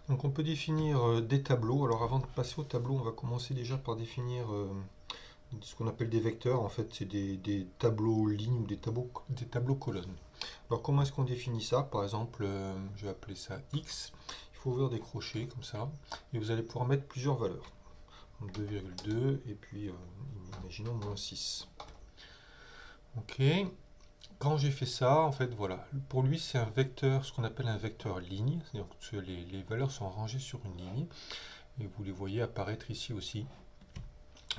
Donc on peut définir des tableaux. Alors avant de passer au tableau, on va commencer déjà par définir ce qu'on appelle des vecteurs. En fait, c'est des tableaux lignes ou des tableaux colonnes. Alors comment est-ce qu'on définit ça? Par exemple, je vais appeler ça x. Il faut ouvrir des crochets comme ça. Et vous allez pouvoir mettre plusieurs valeurs. 2,2 et puis imaginons moins 6. Ok. Quand j'ai fait ça, en fait, voilà. Pour lui, c'est un vecteur, ce qu'on appelle un vecteur ligne. C'est-à-dire que les valeurs sont rangées sur une ligne. Et vous les voyez apparaître ici aussi.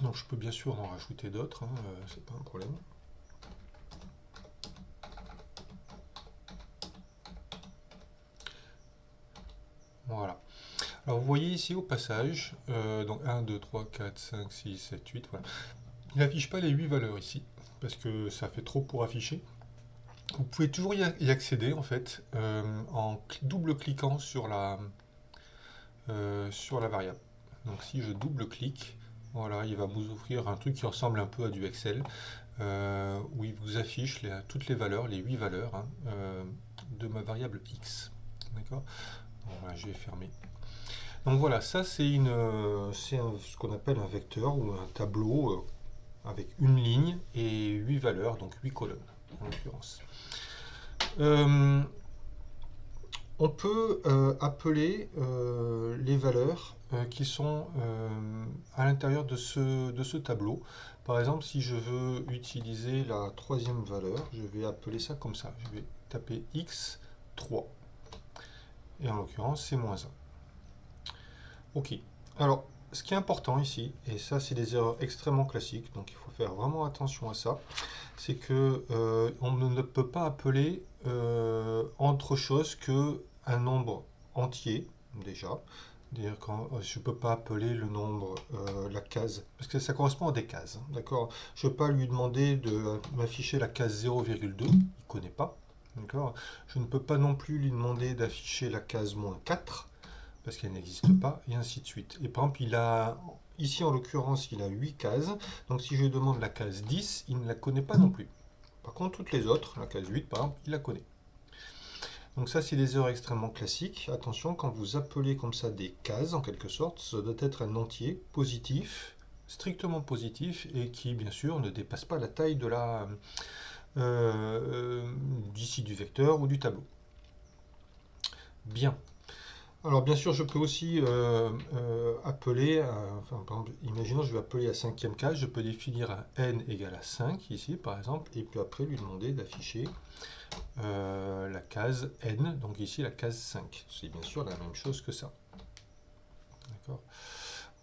Donc je peux bien sûr en rajouter d'autres, hein, c'est pas un problème. Voilà. Alors vous voyez ici au passage, donc 1, 2, 3, 4, 5, 6, 7, 8, voilà. Il n'affiche pas les 8 valeurs ici, parce que ça fait trop pour afficher. Vous pouvez toujours y accéder en fait, en double-cliquant sur la variable. Donc si je double-clique, voilà, il va vous ouvrir un truc qui ressemble un peu à du Excel, où il vous affiche toutes les valeurs, les 8 valeurs, hein, de ma variable x. D'accord. Voilà, je vais fermer. Donc voilà, ça c'est ce qu'on appelle un vecteur ou un tableau avec une ligne et 8 valeurs, donc 8 colonnes en l'occurrence. On peut appeler les valeurs qui sont à l'intérieur de ce tableau. Par exemple, si je veux utiliser la troisième valeur, je vais appeler ça comme ça. Je vais taper x3. Et en l'occurrence, c'est moins 1. Ok. Alors, ce qui est important ici, et ça c'est des erreurs extrêmement classiques, donc il faut faire vraiment attention à ça, c'est que on ne peut pas appeler autre chose que un nombre entier, déjà. C'est-à-dire quand je ne peux pas appeler le nombre, la case, parce que ça correspond à des cases, hein, d'accord? Je ne peux pas lui demander de m'afficher la case 0,2, il ne connaît pas, d'accord? Je ne peux pas non plus lui demander d'afficher la case moins 4, parce qu'elle n'existe pas, et ainsi de suite. Et par exemple, ici en l'occurrence, il a 8 cases, donc si je lui demande la case 10, il ne la connaît pas non plus. Par contre, toutes les autres, la case 8 par exemple, il la connaît. Donc ça, c'est des erreurs extrêmement classiques. Attention, quand vous appelez comme ça des cases, en quelque sorte, ça doit être un entier positif, strictement positif, et qui, bien sûr, ne dépasse pas la taille de d'ici du vecteur ou du tableau. Bien. Alors bien sûr, je peux aussi appeler, enfin, par exemple, imaginons je vais appeler la cinquième case, je peux définir un n égale à 5 ici par exemple, et puis après lui demander d'afficher la case n, donc ici la case 5. C'est bien sûr la même chose que ça. D'accord.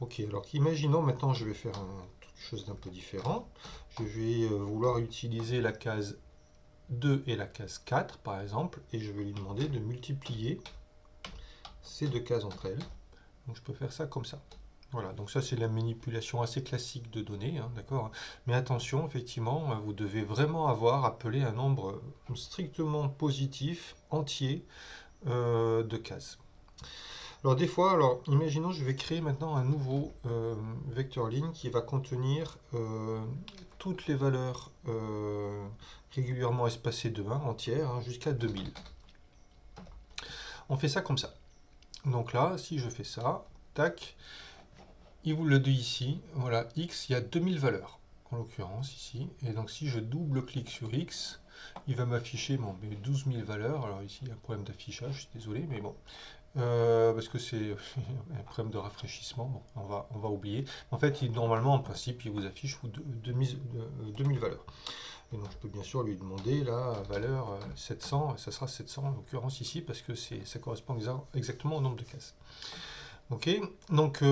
Ok, alors imaginons maintenant je vais faire quelque chose d'un peu différent. Je vais vouloir utiliser la case 2 et la case 4 par exemple, et je vais lui demander de multiplier ces deux cases entre elles. Donc je peux faire ça comme ça. Voilà, donc ça c'est la manipulation assez classique de données, hein, d'accord. Mais attention, effectivement, vous devez vraiment avoir appelé un nombre strictement positif, entier, de cases. Alors des fois, imaginons je vais créer maintenant un nouveau vecteur ligne qui va contenir toutes les valeurs régulièrement espacées de 1 entières, hein, jusqu'à 2000. On fait ça comme ça. Donc là, si je fais ça, tac, il vous le dit ici, voilà, x, il y a 2000 valeurs, en l'occurrence ici. Et donc si je double-clique sur x, il va m'afficher bon, 12 000 valeurs. Alors ici, il y a un problème d'affichage, je suis désolé, mais bon. Parce que c'est un problème de rafraîchissement, bon, on va oublier. En fait, normalement, en principe, il vous affiche 2000 valeurs. Et donc je peux bien sûr lui demander la valeur 700, ça sera 700 en l'occurrence ici, parce que ça correspond exactement au nombre de cases. Ok, donc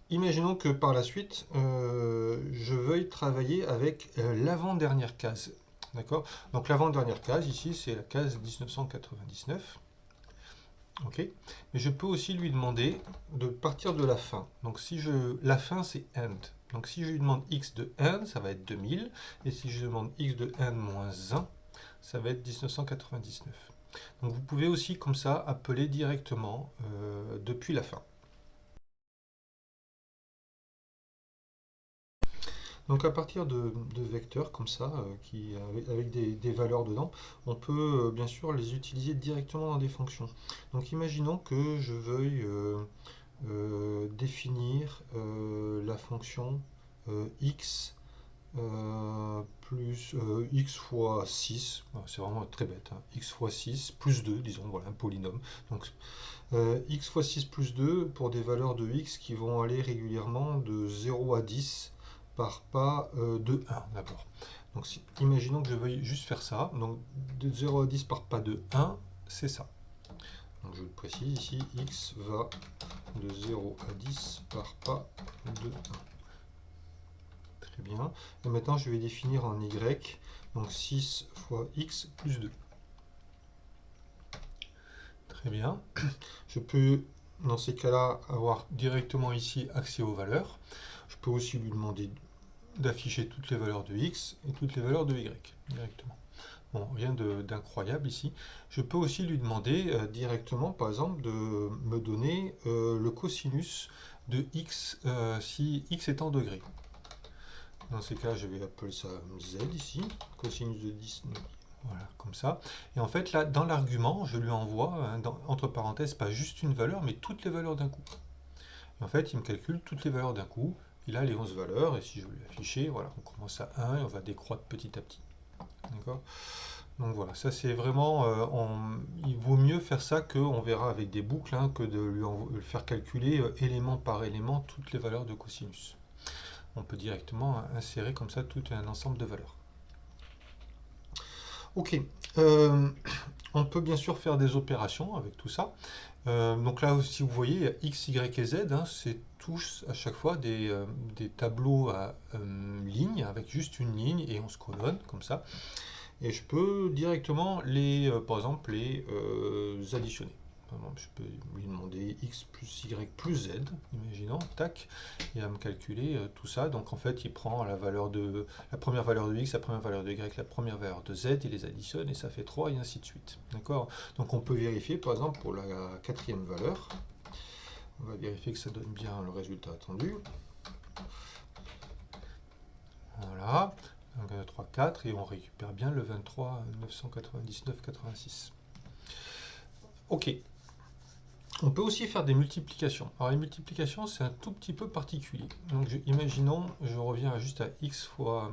imaginons que par la suite, je veuille travailler avec l'avant-dernière case. D'accord. Donc l'avant-dernière case, ici, c'est la case 1999. Ok. Mais je peux aussi lui demander de partir de la fin. Donc la fin, c'est end. Donc si je lui demande x de end, ça va être 2000. Et si je demande x de end moins 1, ça va être 1999. Donc vous pouvez aussi, comme ça, appeler directement depuis la fin. Donc à partir de vecteurs comme ça, avec des valeurs dedans, on peut bien sûr les utiliser directement dans des fonctions. Donc imaginons que je veuille définir la fonction x plus x fois 6, c'est vraiment très bête, hein, x fois 6 plus 2, disons, voilà, un polynôme. Donc x fois 6 plus 2 pour des valeurs de x qui vont aller régulièrement de 0 à 10 par pas de 1 d'abord. Donc imaginons que je veuille juste faire ça, donc de 0 à 10 par pas de 1, c'est ça. Donc je le précise ici, x va de 0 à 10 par pas de 1. Très bien. Et maintenant je vais définir en y, donc 6 fois x plus 2. Très bien. Je peux, dans ces cas-là, avoir directement ici accès aux valeurs. Je peux aussi lui demander d'afficher toutes les valeurs de x et toutes les valeurs de y directement. Bon, rien d'incroyable ici. Je peux aussi lui demander directement, par exemple, de me donner le cosinus de x si x est en degrés. Dans ces cas, je vais appeler ça z ici, cosinus de 10, voilà, comme ça. Et en fait, là, dans l'argument, je lui envoie, hein, entre parenthèses, pas juste une valeur, mais toutes les valeurs d'un coup. Et en fait, il me calcule toutes les valeurs d'un coup. Il a les 11 valeurs, et si je veux lui afficher, voilà, on commence à 1 et on va décroître petit à petit. D'accord ? Donc voilà, ça c'est vraiment, il vaut mieux faire ça qu'on verra avec des boucles, hein, que de lui faire calculer élément par élément toutes les valeurs de cosinus. On peut directement insérer comme ça tout un ensemble de valeurs. Ok, on peut bien sûr faire des opérations avec tout ça. Donc là aussi, vous voyez, x, y et z, hein, c'est tous à chaque fois des tableaux à lignes, avec juste une ligne et 11 colonnes, comme ça. Et je peux directement par exemple, les additionner. Je peux lui demander x plus y plus z, imaginons, tac, il va me calculer tout ça. Donc en fait, il prend la première valeur de x, la première valeur de y, la première valeur de z, il les additionne et ça fait 3 et ainsi de suite. D'accord ? Donc on peut vérifier, par exemple, pour la quatrième valeur, on va vérifier que ça donne bien le résultat attendu. Voilà. Donc 1, 3, 4, et on récupère bien le 23 999 86. Ok. On peut aussi faire des multiplications. Alors les multiplications, c'est un tout petit peu particulier. Donc imaginons, je reviens juste à x fois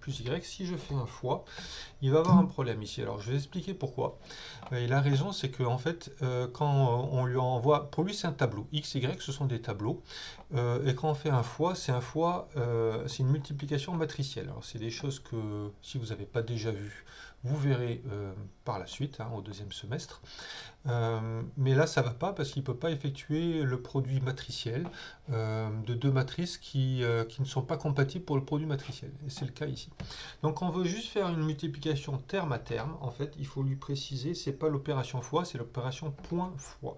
plus y. Si je fais un fois, il va avoir un problème ici. Alors je vais expliquer pourquoi. Et la raison, c'est que en fait, quand on lui envoie, pour lui c'est un tableau. X, y, ce sont des tableaux. Et quand on fait un fois, c'est une multiplication matricielle. Alors c'est des choses que si vous n'avez pas déjà vues, vous verrez par la suite, hein, au deuxième semestre. Mais là, ça ne va pas parce qu'il ne peut pas effectuer le produit matriciel de deux matrices qui ne sont pas compatibles pour le produit matriciel. Et c'est le cas ici. Donc on veut juste faire une multiplication terme à terme. En fait, il faut lui préciser, c'est pas l'opération fois, c'est l'opération point fois.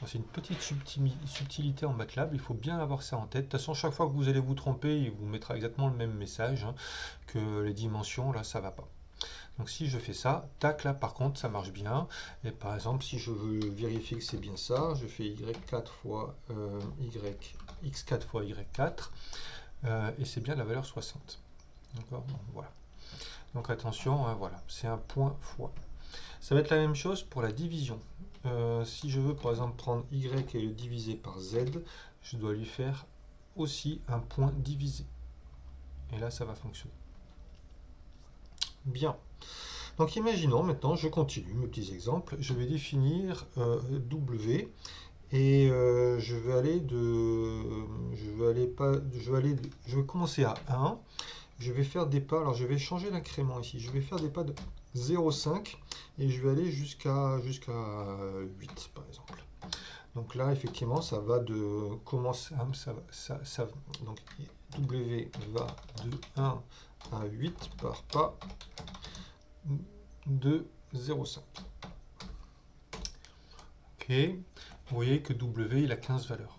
C'est une petite subtilité en MATLAB, il faut bien avoir ça en tête. De toute façon, chaque fois que vous allez vous tromper, il vous mettra exactement le même message, hein, que les dimensions, là, ça ne va pas. Donc si je fais ça, tac, là par contre ça marche bien. Et par exemple, si je veux vérifier que c'est bien ça, je fais y4 fois x4 fois y4, et c'est bien la valeur 60. D'accord ? Bon, voilà. Donc attention, hein, voilà, c'est un point fois. Ça va être la même chose pour la division. Si je veux par exemple prendre y et le diviser par z, je dois lui faire aussi un point divisé. Et là, ça va fonctionner. Bien. Donc imaginons maintenant, je continue mes petits exemples. Je vais définir W et je vais commencer à 1. Je vais faire des pas. Alors je vais changer l'incrément ici. Je vais faire des pas de 0,5 et je vais aller jusqu'à 8 par exemple. Donc là effectivement ça va de commencer. Donc W va de 1 à 8 par pas de 0,5. Ok, vous voyez que W il a 15 valeurs.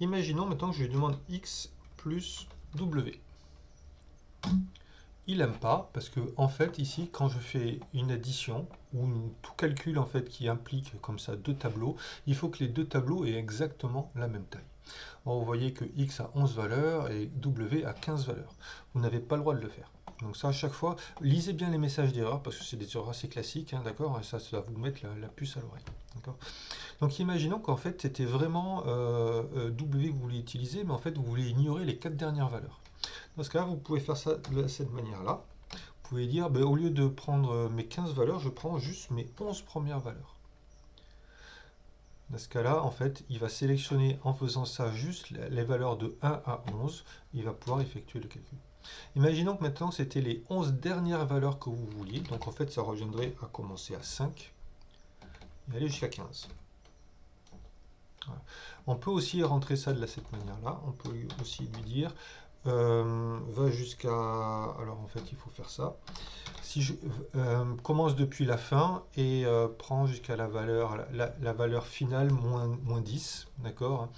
Imaginons maintenant que je lui demande X plus W. il n'aime pas parce que en fait ici quand je fais une addition ou tout calcul en fait qui implique comme ça deux tableaux, il faut que les deux tableaux aient exactement la même taille. Or, vous voyez que x a 11 valeurs et w a 15 valeurs. Vous n'avez pas le droit de le faire. Donc ça, à chaque fois, lisez bien les messages d'erreur, parce que c'est des erreurs assez classiques, hein, d'accord. Et ça va vous mettre la puce à l'oreille. D'accord. Donc imaginons qu'en fait, c'était vraiment W que vous voulez utiliser, mais en fait, vous voulez ignorer les 4 dernières valeurs. Dans ce cas-là, vous pouvez faire ça de cette manière-là. Vous pouvez dire, ben, au lieu de prendre mes 15 valeurs, je prends juste mes 11 premières valeurs. Dans ce cas-là, en fait, il va sélectionner en faisant ça juste les valeurs de 1 à 11. Il va pouvoir effectuer le calcul. Imaginons que maintenant, c'était les 11 dernières valeurs que vous vouliez. Donc, en fait, ça reviendrait à commencer à 5 et aller jusqu'à 15. Voilà. On peut aussi rentrer ça de cette manière-là. On peut aussi lui dire, va jusqu'à... Alors, en fait, il faut faire ça. Si je commence depuis la fin et prends jusqu'à la valeur finale moins 10, d'accord.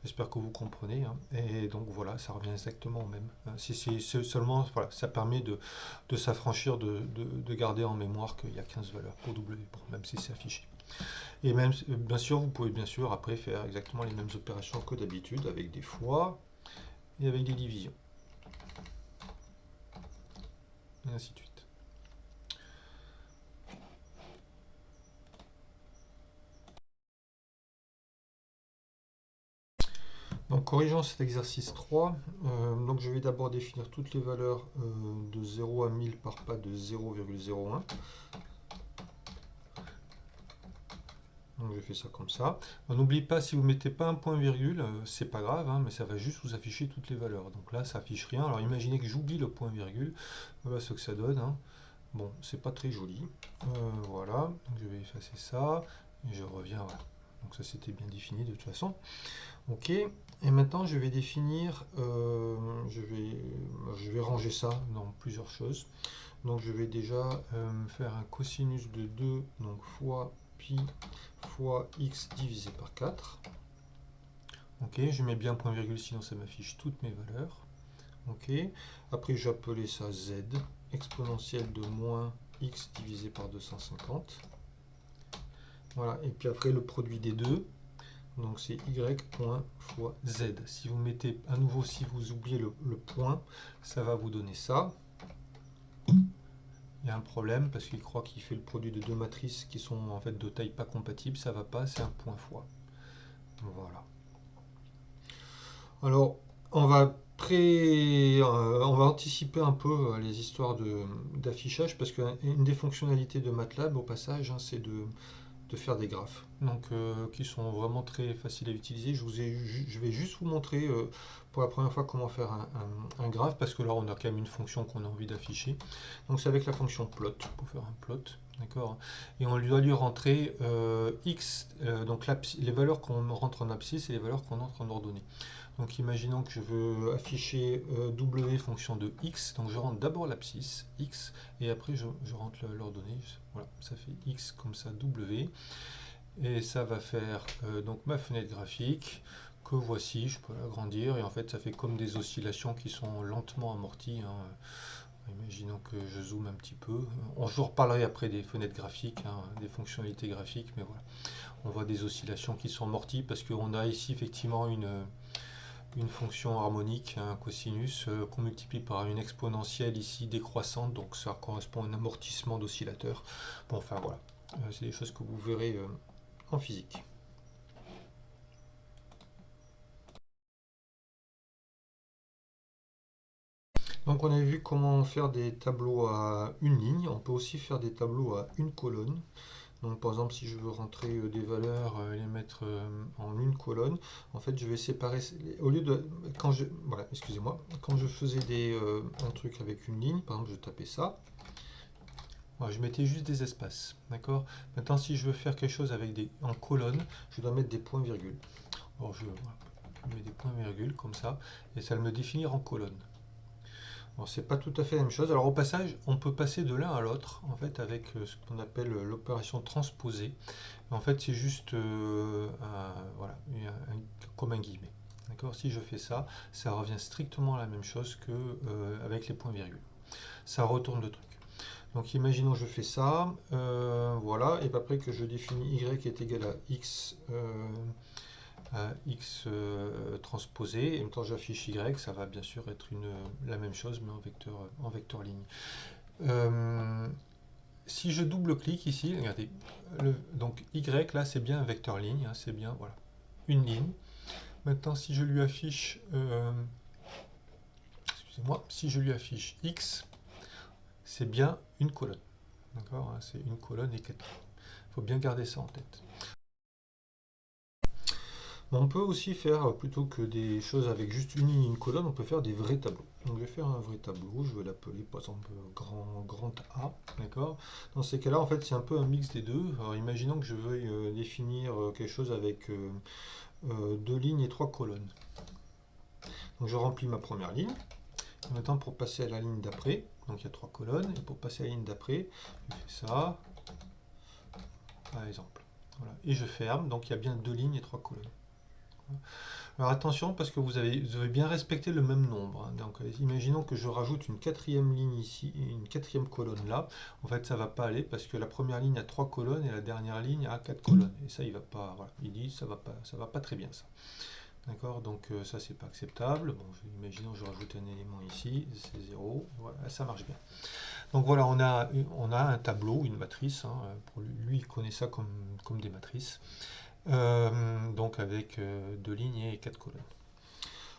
J'espère que vous comprenez. Hein. Et donc voilà, ça revient exactement au même. C'est seulement, voilà, ça permet de s'affranchir, de garder en mémoire qu'il y a 15 valeurs pour W, même si c'est affiché. Et même, bien sûr, vous pouvez bien sûr après faire exactement les mêmes opérations que d'habitude avec des fois et avec des divisions. Et ainsi de suite. Donc corrigeons cet exercice 3. Donc je vais d'abord définir toutes les valeurs de 0 à 1000 par pas de 0,01. Donc je fais ça comme ça. N'oubliez pas, si vous ne mettez pas un point virgule, c'est pas grave, hein, mais ça va juste vous afficher toutes les valeurs. Donc là, ça affiche rien. Alors imaginez que j'oublie le point virgule. Voilà ce que ça donne. Hein. Bon, c'est pas très joli. Voilà, donc je vais effacer ça. Et je reviens. Voilà. Donc ça c'était bien défini de toute façon. Ok, et maintenant je vais définir, je vais ranger ça dans plusieurs choses. Donc je vais déjà faire un cosinus de 2, donc fois pi fois x divisé par 4. Ok, je mets bien point virgule sinon ça m'affiche toutes mes valeurs. Ok, après j'appelais ça z, exponentielle de moins x divisé par 250. Voilà, et puis après le produit des deux. Donc c'est y point fois z. Si vous mettez à nouveau, si vous oubliez le point, ça va vous donner ça. Il y a un problème parce qu'il croit qu'il fait le produit de deux matrices qui sont en fait de taille pas compatible. Ça va pas, c'est un point fois. Voilà. Alors on va anticiper un peu les histoires d'affichage parce qu'une des fonctionnalités de MATLAB au passage, hein, c'est de faire des graphes, donc qui sont vraiment très faciles à utiliser. Je vais juste vous montrer pour la première fois comment faire un graphe, parce que là on a quand même une fonction qu'on a envie d'afficher. Donc c'est avec la fonction plot, pour faire un plot, d'accord. Et on doit lui rentrer x, donc les valeurs qu'on rentre en abscisse et les valeurs qu'on entre en ordonnée. Donc imaginons que je veux afficher w fonction de x, donc je rentre d'abord l'abscisse x et après je rentre l'ordonnée. Voilà, ça fait x comme ça w et ça va faire donc ma fenêtre graphique que voici. Je peux l'agrandir et en fait ça fait comme des oscillations qui sont lentement amorties. Hein. Imaginons que je zoome un petit peu. Je reparlerai après des fenêtres graphiques, hein, des fonctionnalités graphiques, mais voilà. On voit des oscillations qui sont amorties parce qu'on a ici effectivement une fonction harmonique, un cosinus, qu'on multiplie par une exponentielle ici décroissante, donc ça correspond à un amortissement d'oscillateur. Bon, enfin voilà, c'est des choses que vous verrez en physique. Donc on a vu comment faire des tableaux à une ligne, on peut aussi faire des tableaux à une colonne. Donc par exemple si je veux rentrer des valeurs et les mettre en une colonne, en fait je vais séparer, au lieu de, voilà, excusez-moi, quand je faisais un truc avec une ligne, par exemple je tapais ça, voilà, je mettais juste des espaces, d'accord. Maintenant si je veux faire quelque chose avec en colonne, je dois mettre des points-virgules. Alors je mets des points-virgules comme ça, et ça me définir en colonne. Alors c'est pas tout à fait la même chose. Alors au passage, on peut passer de l'un à l'autre, en fait, avec ce qu'on appelle l'opération transposée. En fait, c'est juste voilà, comme un guillemet. D'accord. Si je fais ça, ça revient strictement à la même chose que avec les points-virgules. ça retourne le truc. Donc imaginons je fais ça, voilà, et après que je définis y est égal à x transposé, et en même temps j'affiche y, ça va bien sûr être la même chose, mais en vecteur ligne. Si je double-clique ici, regardez, donc y là c'est bien un vecteur ligne, hein, c'est bien, voilà, une ligne. Maintenant si je lui affiche, excusez-moi, si je lui affiche x, c'est bien une colonne. D'accord, hein, c'est une colonne et 4. Il faut bien garder ça en tête. Bon, on peut aussi faire, plutôt que des choses avec juste une ligne et une colonne, on peut faire des vrais tableaux. Donc je vais faire un vrai tableau, je vais l'appeler par exemple grand A, d'accord. Dans ces cas-là, en fait, c'est un peu un mix des deux. Alors imaginons que je veuille définir quelque chose avec 2 lignes et 3 colonnes. Donc je remplis ma première ligne. Maintenant, pour passer à la ligne d'après, donc il y a 3 colonnes, et pour passer à la ligne d'après, je fais ça, par exemple. Voilà. Et je ferme, donc il y a bien 2 lignes et 3 colonnes. Alors attention, parce que vous avez bien respecté le même nombre, hein. Donc imaginons que je rajoute une 4e ligne ici et une 4e colonne là. En fait, ça ne va pas aller parce que la première ligne a 3 colonnes et la dernière ligne a 4 colonnes. Et ça, il va pas. Voilà, il dit ça va pas très bien ça. D'accord, donc ça c'est pas acceptable. Bon, imaginons que je rajoute un élément ici, c'est 0. Voilà, ça marche bien. Donc voilà, on a un tableau, une matrice. Hein, pour lui, il connaît ça comme des matrices. Donc avec 2 lignes et 4 colonnes.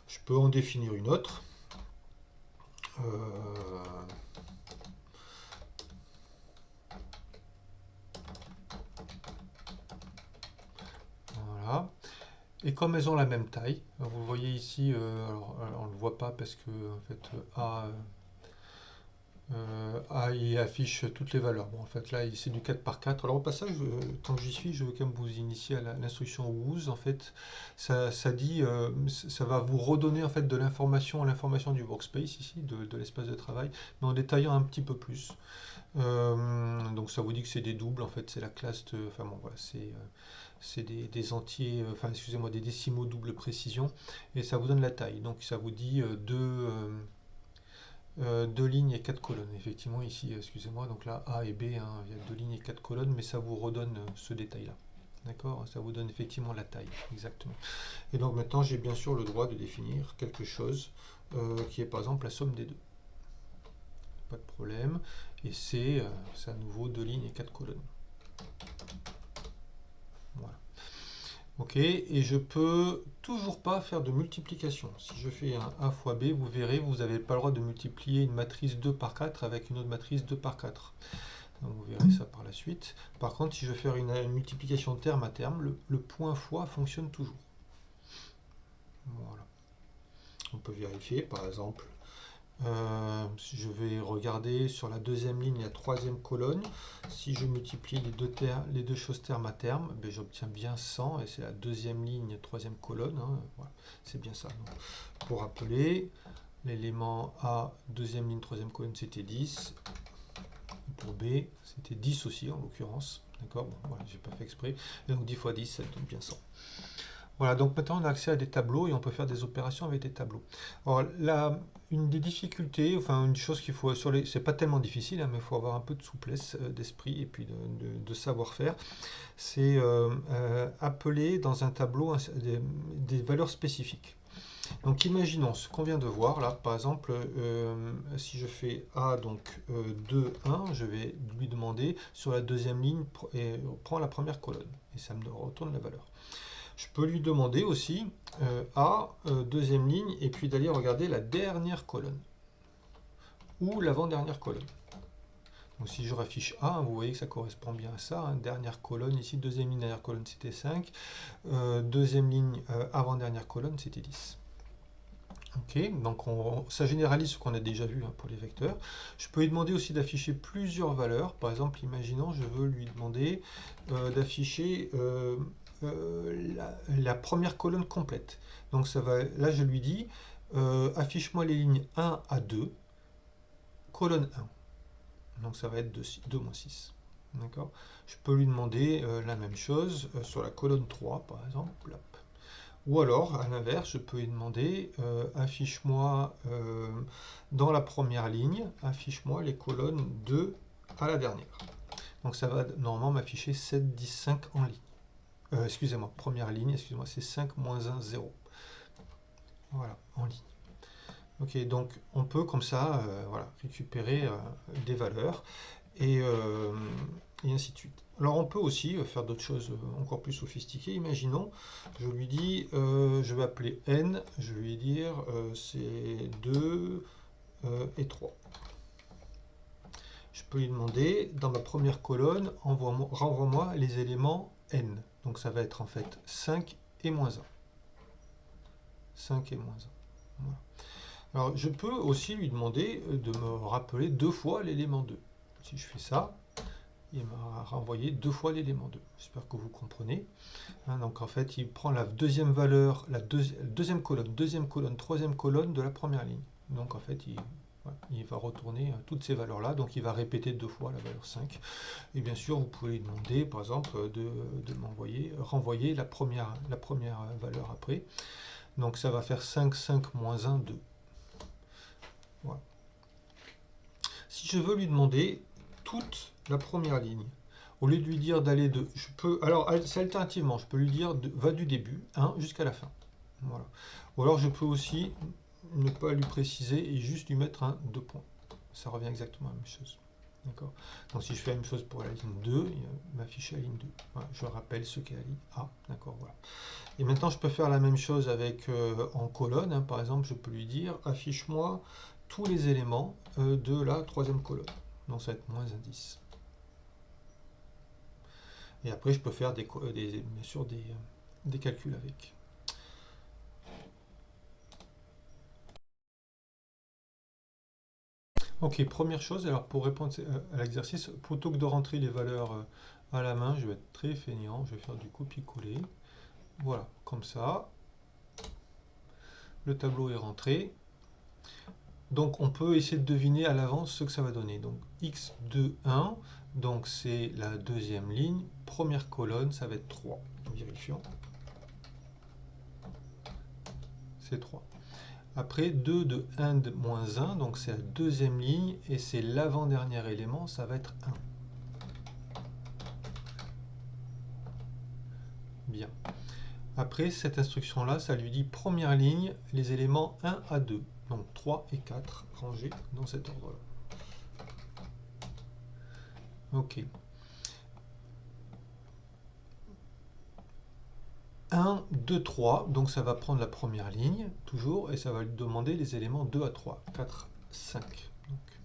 Je peux en définir une autre. Voilà. Et comme elles ont la même taille, vous voyez ici, alors, on ne le voit pas parce que en fait, A il affiche toutes les valeurs. Bon, en fait, là, c'est du 4 par 4. Alors, au passage, tant que j'y suis, je veux quand même vous initier à l'instruction WOOS. En fait, ça dit, ça va vous redonner en fait de l'information à l'information du workspace ici, de l'espace de travail, mais en détaillant un petit peu plus. Donc, ça vous dit que c'est des doubles. En fait, c'est la classe de. Enfin, bon, voilà, c'est des entiers, enfin, excusez-moi, des décimaux double précision, et ça vous donne la taille. Donc, ça vous dit 2 lignes et 4 colonnes. Effectivement, ici, excusez-moi, donc là, A et B, hein, il y a 2 lignes et 4 colonnes, mais ça vous redonne ce détail-là. D'accord? Ça vous donne effectivement la taille, exactement. Et donc maintenant, j'ai bien sûr le droit de définir quelque chose qui est par exemple la somme des deux. Pas de problème. Et c'est à nouveau 2 lignes et 4 colonnes. Voilà. Ok, et je peux toujours pas faire de multiplication. Si je fais un A fois B, vous verrez, vous n'avez pas le droit de multiplier une matrice 2 par 4 avec une autre matrice 2 par 4. Donc vous verrez ça par la suite. Par contre, si je veux faire une multiplication terme à terme, le point fois fonctionne toujours. Voilà. On peut vérifier, par exemple, si je vais regarder sur la deuxième ligne, la troisième colonne, si je multiplie les deux choses terme à terme, ben j'obtiens bien 100, et c'est la deuxième ligne, troisième colonne, hein, voilà, c'est bien ça. Donc, pour rappeler, l'élément A, deuxième ligne, troisième colonne, c'était 10, pour B, c'était 10 aussi en l'occurrence, d'accord, bon, voilà, j'ai pas fait exprès, et donc 10 fois 10, ça donne bien 100. Voilà, donc maintenant on a accès à des tableaux et on peut faire des opérations avec des tableaux. Alors là, une des difficultés, enfin une chose qu'il faut c'est pas tellement difficile, hein, mais il faut avoir un peu de souplesse d'esprit et puis de savoir-faire, c'est appeler dans un tableau des valeurs spécifiques. Donc imaginons ce qu'on vient de voir là, par exemple, si je fais A donc 2, 1, je vais lui demander sur la deuxième ligne, prends la première colonne, et ça me retourne la valeur. Je peux lui demander aussi A, deuxième ligne, et puis d'aller regarder la dernière colonne, ou l'avant-dernière colonne. Donc si je raffiche A, vous voyez que ça correspond bien à ça, hein. Dernière colonne ici, deuxième ligne, dernière colonne, c'était 5. Deuxième ligne, avant-dernière colonne, c'était 10. Ok, donc ça généralise ce qu'on a déjà vu, hein, pour les vecteurs. Je peux lui demander aussi d'afficher plusieurs valeurs. Par exemple, imaginons, je veux lui demander d'afficher la première colonne complète. Donc là, je lui dis, affiche-moi les lignes 1 à 2, colonne 1. Donc ça va être 2 moins 6. D'accord. Je peux lui demander la même chose sur la colonne 3, par exemple. Ou alors, à l'inverse, je peux lui demander affiche-moi dans la première ligne, affiche-moi les colonnes 2 à la dernière. Donc ça va normalement m'afficher 7, 10, 5 en ligne. Excusez-moi, première ligne, excusez-moi, c'est 5, moins 1, 0. Voilà, en ligne. Ok, donc on peut comme ça voilà, récupérer des valeurs et, ainsi de suite. Alors on peut aussi faire d'autres choses encore plus sophistiquées. Imaginons, je lui dis, je vais appeler n, je vais lui dire c'est 2 et 3. Je peux lui demander, dans ma première colonne, renvoie-moi les éléments n. Donc ça va être en fait 5 et moins 1. 5 et moins 1. Voilà. Alors je peux aussi lui demander de me rappeler 2 fois l'élément 2. Si je fais ça, il m'a renvoyé 2 fois l'élément 2. J'espère que vous comprenez. Hein, donc en fait, il prend la deuxième valeur, la deuxième colonne, troisième colonne de la première ligne. Donc en fait, il va retourner toutes ces valeurs-là. Donc il va répéter 2 fois la valeur 5. Et bien sûr, vous pouvez lui demander, par exemple, de renvoyer la première valeur après. Donc ça va faire 5, 5, moins 1, 2. Voilà. Si je veux lui demander toute la première ligne, au lieu de lui dire d'aller de... Je peux, alors, c'est alternativement, je peux lui dire va du début, 1 jusqu'à la fin. Voilà. Ou alors je peux aussi ne pas lui préciser et juste lui mettre un 2 points. Ça revient exactement à la même chose. D'accord. Donc si je fais la même chose pour la ligne 2, il va m'afficher la ligne 2. Voilà, je rappelle ce qu'est la ligne A. D'accord, voilà. Et maintenant je peux faire la même chose avec en colonne. Hein. Par exemple, je peux lui dire affiche-moi tous les éléments de la troisième colonne. Donc ça va être moins un 10. Et après, je peux faire bien sûr des calculs avec. Ok, première chose, alors pour répondre à l'exercice, plutôt que de rentrer les valeurs à la main, je vais être très feignant, je vais faire du copier-coller. Voilà, comme ça. Le tableau est rentré. Donc on peut essayer de deviner à l'avance ce que ça va donner. Donc x2, 1, donc c'est la deuxième ligne. Première colonne, ça va être 3. Vérifions. C'est 3. Après 2 de 1 de moins 1, donc c'est la deuxième ligne et c'est l'avant-dernier élément, ça va être 1. Bien. Après cette instruction-là, ça lui dit première ligne, les éléments 1 à 2, donc 3 et 4 rangés dans cet ordre-là. Ok. 1, 2, 3, donc ça va prendre la première ligne, toujours, et ça va lui demander les éléments 2 à 3, 4, 5. Donc,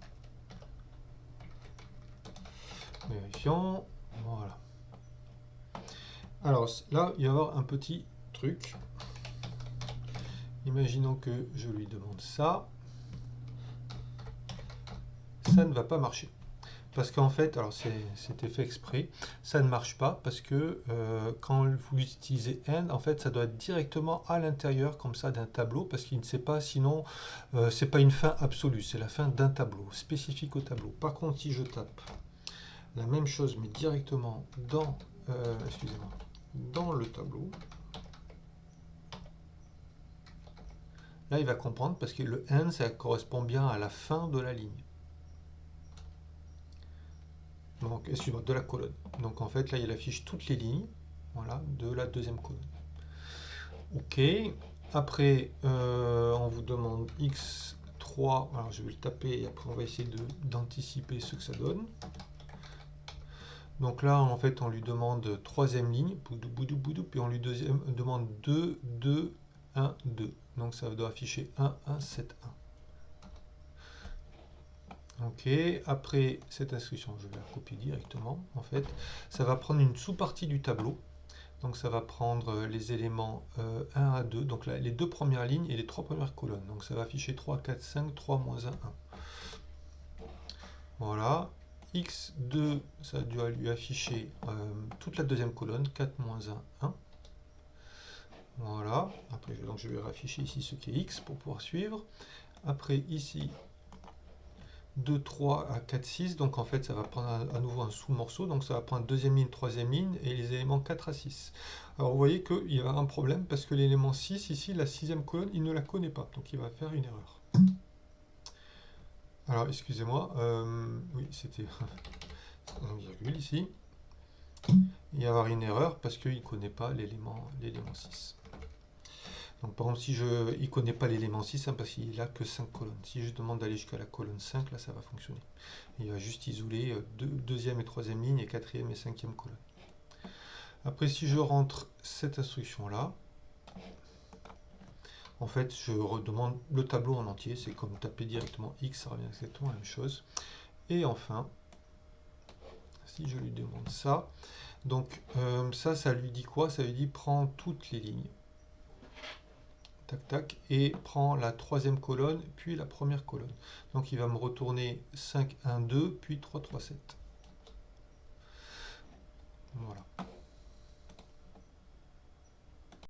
vérifions, voilà. Alors là, il va y avoir un petit truc. Imaginons que je lui demande ça. Ça ne va pas marcher. Parce qu'en fait, alors c'était fait exprès, ça ne marche pas parce que quand vous utilisez end, en fait, ça doit être directement à l'intérieur comme ça d'un tableau parce qu'il ne sait pas, sinon, c'est pas une fin absolue, c'est la fin d'un tableau, spécifique au tableau. Par contre, si je tape la même chose mais directement dans, excusez-moi, dans le tableau, là, il va comprendre parce que le end, ça correspond bien à la fin de la ligne. Donc, excusez-moi, de la colonne. Donc en fait, là, il affiche toutes les lignes, voilà, de la deuxième colonne. Ok. Après, on vous demande x3. Alors, je vais le taper et après, on va essayer d'anticiper ce que ça donne. Donc là, en fait, on lui demande troisième ligne, boudou, boudou, boudou, puis on lui demande 2, 2, 1, 2. Donc ça doit afficher 1, 1, 7, 1. Ok, après cette instruction, je vais la copier directement. En fait, ça va prendre une sous-partie du tableau. Donc ça va prendre les éléments 1 à 2, donc là, les deux premières lignes et les trois premières colonnes. Donc ça va afficher 3, 4, 5, 3, moins 1, 1. Voilà. x2, ça doit lui afficher toute la deuxième colonne, 4, moins 1, 1. Voilà. Après, donc je vais afficher ici ce qui est x pour pouvoir suivre. Après, ici, 2, 3 à 4, 6. Donc en fait, ça va prendre à nouveau un sous-morceau. Donc ça va prendre deuxième ligne, troisième ligne et les éléments 4 à 6. Alors vous voyez qu'il y a un problème parce que l'élément 6, ici, la sixième colonne, il ne la connaît pas. Donc il va faire une erreur. Alors excusez-moi, oui, c'était un virgule ici. Il va y avoir une erreur parce qu'il ne connaît pas l'élément 6. Donc par exemple, si il ne connaît pas l'élément 6, hein, parce qu'il n'a que 5 colonnes. Si je demande d'aller jusqu'à la colonne 5, là ça va fonctionner. Il va juste isoler deuxième et troisième ligne et quatrième et cinquième colonne. Après, si je rentre cette instruction-là, en fait, je redemande le tableau en entier. C'est comme taper directement X, ça revient exactement la même chose. Et enfin, si je lui demande ça, donc ça lui dit quoi? Ça lui dit prends toutes les lignes. Tac, tac, et prends la troisième colonne, puis la première colonne. Donc il va me retourner 5, 1, 2, puis 3, 3, 7. Voilà.